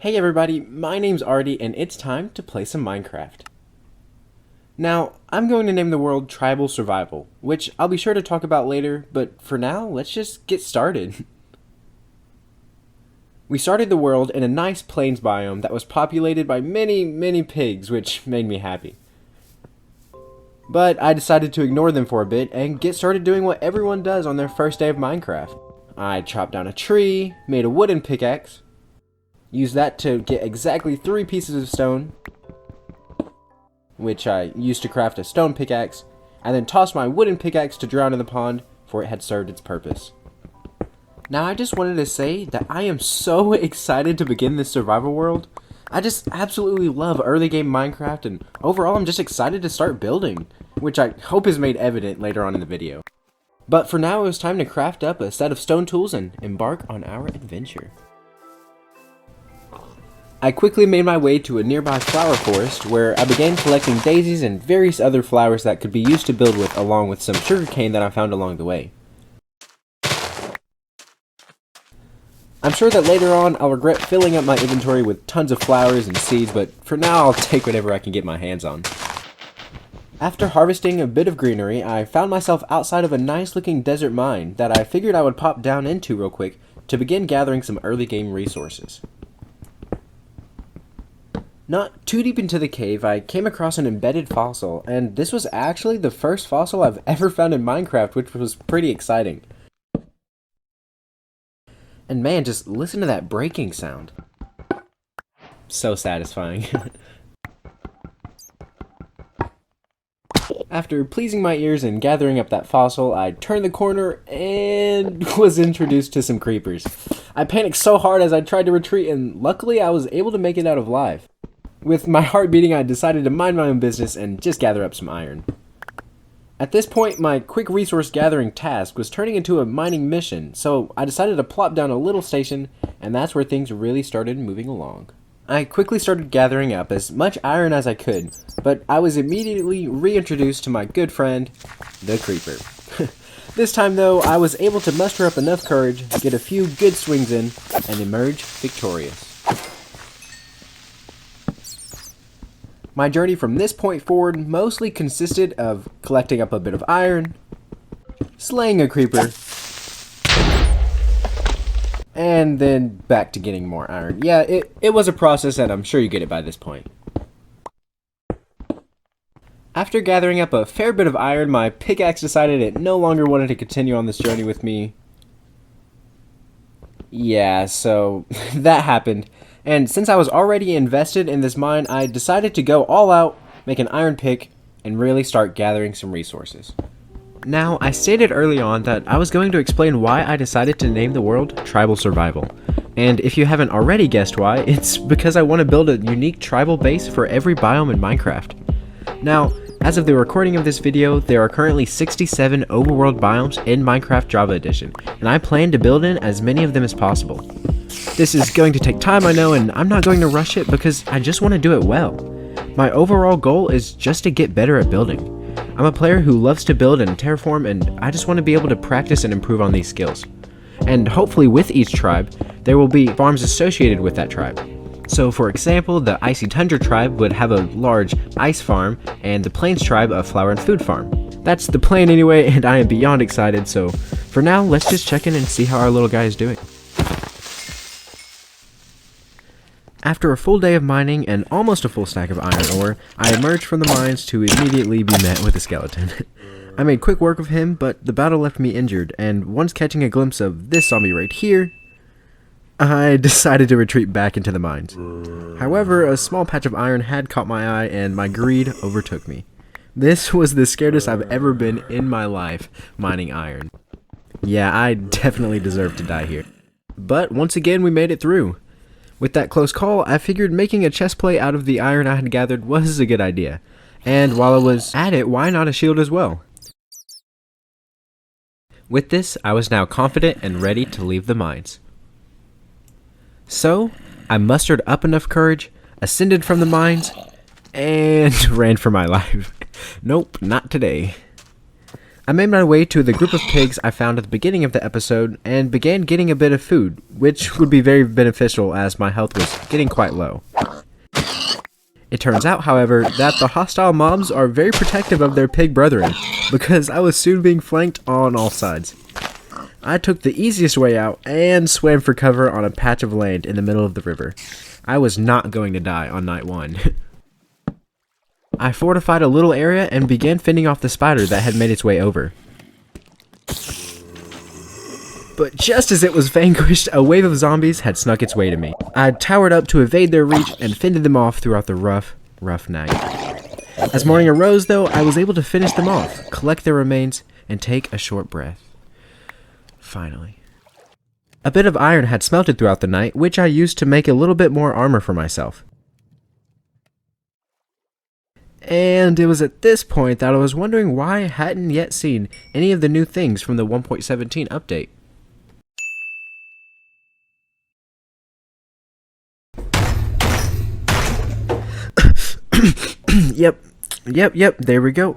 Hey everybody, my name's Artie and it's time to play some Minecraft. Now, I'm going to name the world Tribal Survival, which I'll be sure to talk about later, but for now, let's just get started. We started the world in a nice plains biome that was populated by many pigs, which made me happy. But I decided to ignore them for a bit and get started doing what everyone does on their first day of Minecraft. I chopped down a tree, made a wooden pickaxe, used that to get exactly 3 pieces of stone, which I used to craft a stone pickaxe, and then tossed my wooden pickaxe to drown in the pond, for it had served its purpose. Now I just wanted to say that I am so excited to begin this survival world. I just absolutely love early game Minecraft, and overall I'm just excited to start building, which I hope is made evident later on in the video. But for now it was time to craft up a set of stone tools and embark on our adventure. I quickly made my way to a nearby flower forest where I began collecting daisies and various other flowers that could be used to build with, along with some sugarcane that I found along the way. I'm sure that later on I'll regret filling up my inventory with tons of flowers and seeds, but for now I'll take whatever I can get my hands on. After harvesting a bit of greenery, I found myself outside of a nice looking desert mine that I figured I would pop down into real quick to begin gathering some early game resources. Not too deep into the cave, I came across an embedded fossil, and this was actually the first fossil I've ever found in Minecraft, which was pretty exciting. And man, just listen to that breaking sound. So satisfying. After pleasing my ears and gathering up that fossil, I turned the corner and was introduced to some creepers. I panicked so hard as I tried to retreat, and luckily I was able to make it out alive. With my heart beating, I decided to mind my own business and just gather up some iron. At this point, my quick resource gathering task was turning into a mining mission, so I decided to plop down a little station, and that's where things really started moving along. I quickly started gathering up as much iron as I could, but I was immediately reintroduced to my good friend, the Creeper. This time though, I was able to muster up enough courage, get a few good swings in, and emerge victorious. My journey from this point forward mostly consisted of collecting up a bit of iron, slaying a creeper, and then back to getting more iron. Yeah, it was a process, and I'm sure you get it by this point. After gathering up a fair bit of iron, my pickaxe decided it no longer wanted to continue on this journey with me. Yeah, so that happened. And since I was already invested in this mine, I decided to go all out, make an iron pick, and really start gathering some resources. Now, I stated early on that I was going to explain why I decided to name the world Tribal Survival. And if you haven't already guessed why, it's because I want to build a unique tribal base for every biome in Minecraft. Now, as of the recording of this video, there are currently 67 overworld biomes in Minecraft Java Edition, and I plan to build in as many of them as possible. This is going to take time, I know, and I'm not going to rush it because I just want to do it well. My overall goal is just to get better at building. I'm a player who loves to build and terraform, and I just want to be able to practice and improve on these skills. And hopefully with each tribe, there will be farms associated with that tribe. So for example, the Icy Tundra tribe would have a large ice farm, and the Plains tribe a flower and food farm. That's the plan anyway, and I am beyond excited, so for now, let's just check in and see how our little guy is doing. After a full day of mining and almost a full stack of iron ore, I emerged from the mines to immediately be met with a skeleton. I made quick work of him, but the battle left me injured, and once catching a glimpse of this zombie right here, I decided to retreat back into the mines. However, a small patch of iron had caught my eye and my greed overtook me. This was the scaredest I've ever been in my life mining iron. Yeah, I definitely deserved to die here. But once again, we made it through. With that close call, I figured making a chest plate out of the iron I had gathered was a good idea. And while I was at it, why not a shield as well? With this, I was now confident and ready to leave the mines. So, I mustered up enough courage, ascended from the mines, and ran for my life. Nope, not today. I made my way to the group of pigs I found at the beginning of the episode and began getting a bit of food, which would be very beneficial as my health was getting quite low. It turns out, however, that the hostile mobs are very protective of their pig brethren, because I was soon being flanked on all sides. I took the easiest way out and swam for cover on a patch of land in the middle of the river. I was not going to die on night 1. I fortified a little area and began fending off the spider that had made its way over. But just as it was vanquished, a wave of zombies had snuck its way to me. I towered up to evade their reach and fended them off throughout the rough night. As morning arose, though, I was able to finish them off, collect their remains, and take a short breath. Finally. A bit of iron had smelted throughout the night, which I used to make a little bit more armor for myself. And it was at this point that I was wondering why I hadn't yet seen any of the new things from the 1.17 update. Yep, there we go.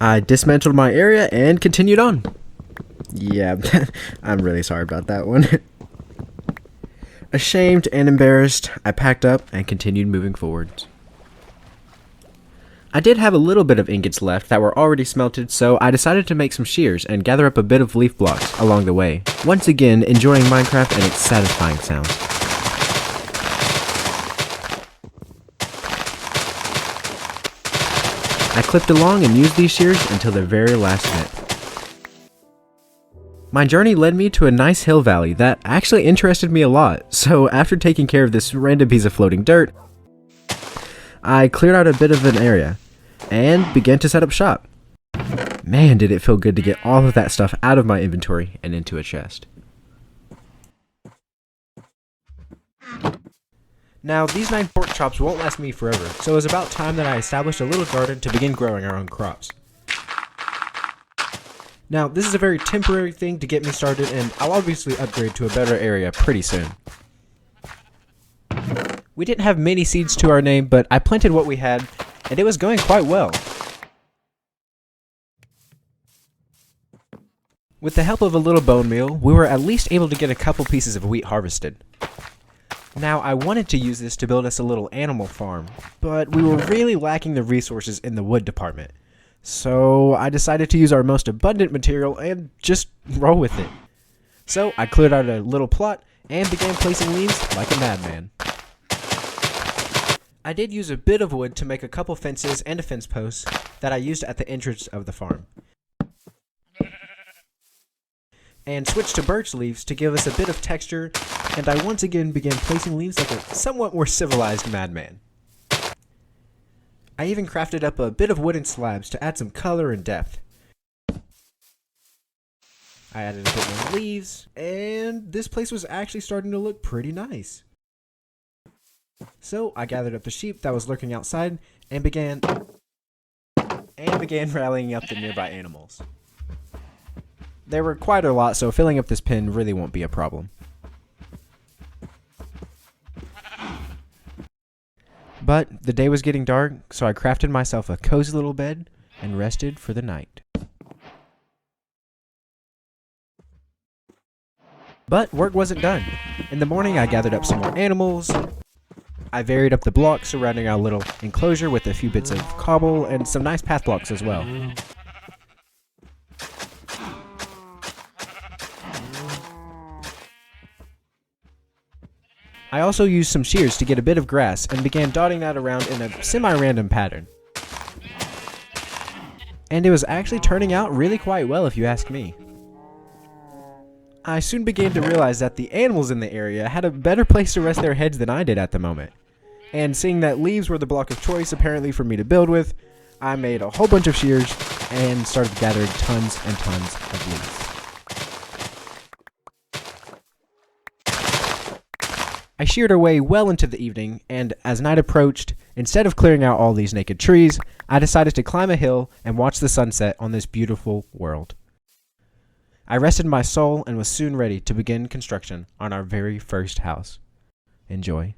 I dismantled my area and continued on. Yeah, I'm really sorry about that one. Ashamed and embarrassed, I packed up and continued moving forward. I did have a little bit of ingots left that were already smelted, so I decided to make some shears and gather up a bit of leaf blocks along the way. Once again, enjoying Minecraft and its satisfying sounds. I clipped along and used these shears until the very last minute. My journey led me to a nice hill valley that actually interested me a lot, so after taking care of this random piece of floating dirt, I cleared out a bit of an area and began to set up shop. Man, did it feel good to get all of that stuff out of my inventory and into a chest. Now, these 9 pork chops won't last me forever, so it was about time that I established a little garden to begin growing our own crops. Now, this is a very temporary thing to get me started, and I'll obviously upgrade to a better area pretty soon. We didn't have many seeds to our name, but I planted what we had, and it was going quite well. With the help of a little bone meal, we were at least able to get a couple pieces of wheat harvested. Now, I wanted to use this to build us a little animal farm, but we were really lacking the resources in the wood department. So I decided to use our most abundant material and just roll with it. So I cleared out a little plot and began placing leaves like a madman. I did use a bit of wood to make a couple fences and a fence post that I used at the entrance of the farm. And switched to birch leaves to give us a bit of texture, and I once again began placing leaves like a somewhat more civilized madman. I even crafted up a bit of wooden slabs to add some color and depth. I added a bit more leaves, and this place was actually starting to look pretty nice. So I gathered up the sheep that was lurking outside and began rallying up the nearby animals. There were quite a lot, so filling up this pen really won't be a problem. But the day was getting dark, so I crafted myself a cozy little bed and rested for the night. But work wasn't done. In the morning, I gathered up some more animals. I varied up the blocks surrounding our little enclosure with a few bits of cobble and some nice path blocks as well. I also used some shears to get a bit of grass and began dotting that around in a semi-random pattern. And it was actually turning out really quite well if you ask me. I soon began to realize that the animals in the area had a better place to rest their heads than I did at the moment. And seeing that leaves were the block of choice apparently for me to build with, I made a whole bunch of shears and started gathering tons and tons of leaves. I sheared away well into the evening, and as night approached, instead of clearing out all these naked trees, I decided to climb a hill and watch the sunset on this beautiful world. I rested my soul and was soon ready to begin construction on our very first house. Enjoy.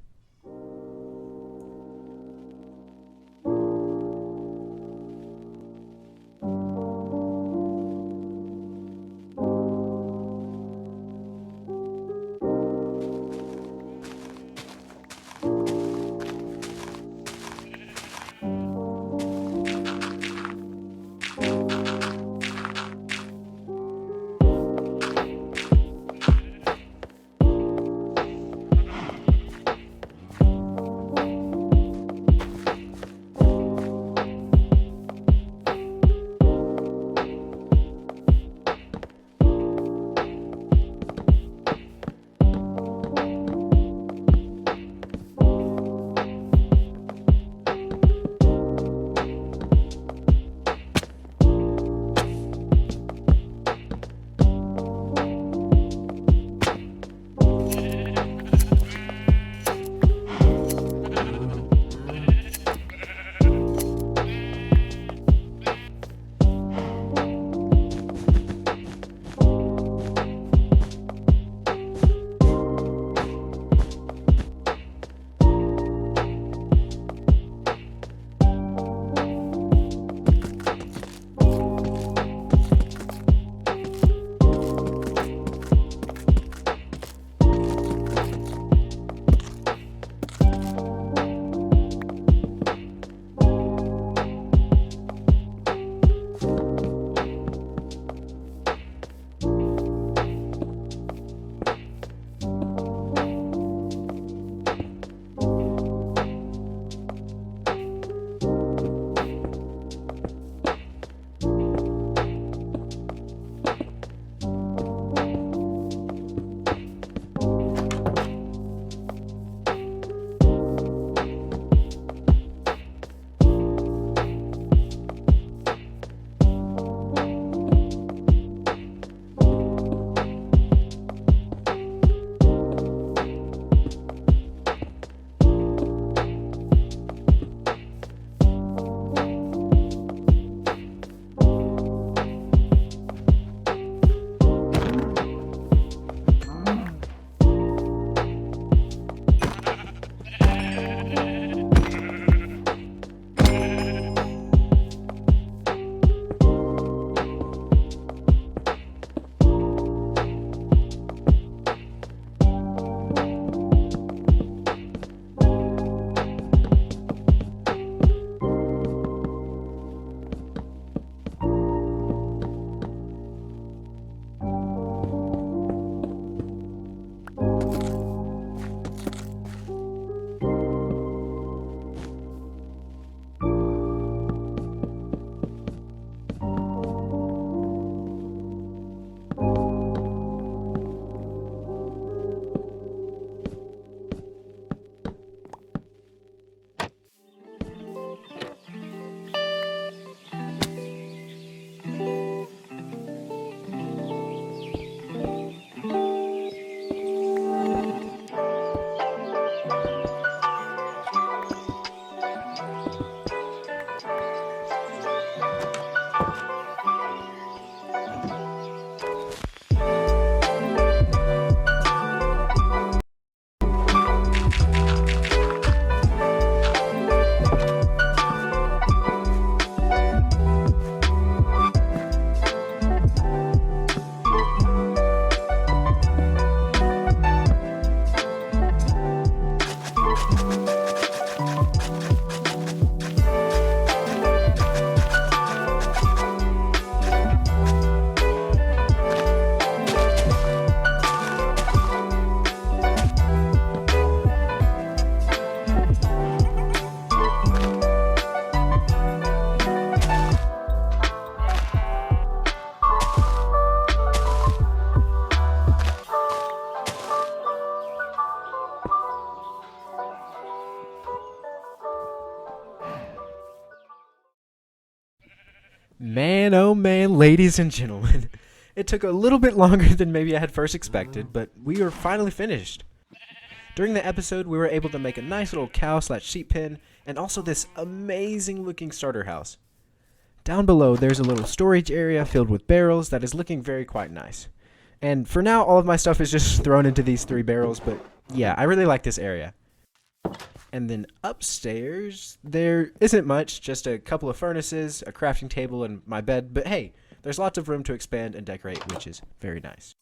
Man, oh man, ladies and gentlemen. It took a little bit longer than maybe I had first expected, but we were finally finished. During the episode, we were able to make a nice little cow/sheep pen, and also this amazing looking starter house. Down below, there's a little storage area filled with barrels that is looking very quite nice. And for now, all of my stuff is just thrown into these 3 barrels, but yeah, I really like this area. And then upstairs, there isn't much, just a couple of furnaces, a crafting table, and my bed, but hey, there's lots of room to expand and decorate, which is very nice.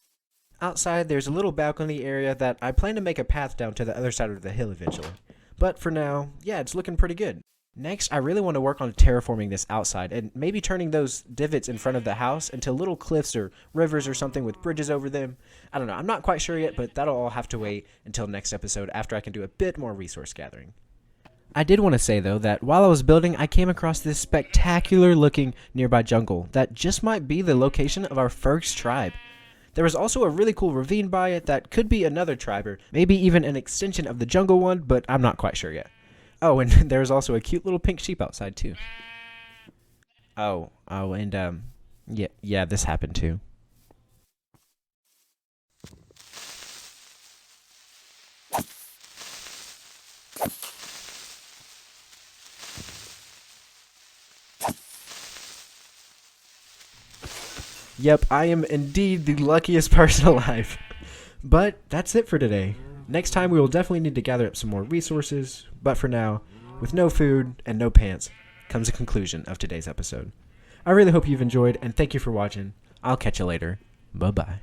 Outside, there's a little balcony area that I plan to make a path down to the other side of the hill eventually. But for now, yeah, it's looking pretty good. Next, I really want to work on terraforming this outside and maybe turning those divots in front of the house into little cliffs or rivers or something with bridges over them. I don't know, I'm not quite sure yet, but that'll all have to wait until next episode after I can do a bit more resource gathering. I did want to say though that while I was building, I came across this spectacular looking nearby jungle that just might be the location of our first tribe. There was also a really cool ravine by it that could be another tribe or maybe even an extension of the jungle one, but I'm not quite sure yet. Oh, and there's also a cute little pink sheep outside too. And yeah, this happened too. Yep, I am indeed the luckiest person alive. But that's it for today. Next time we will definitely need to gather up some more resources, but for now, with no food and no pants, comes a conclusion of today's episode. I really hope you've enjoyed, and thank you for watching. I'll catch you later. Bye-bye.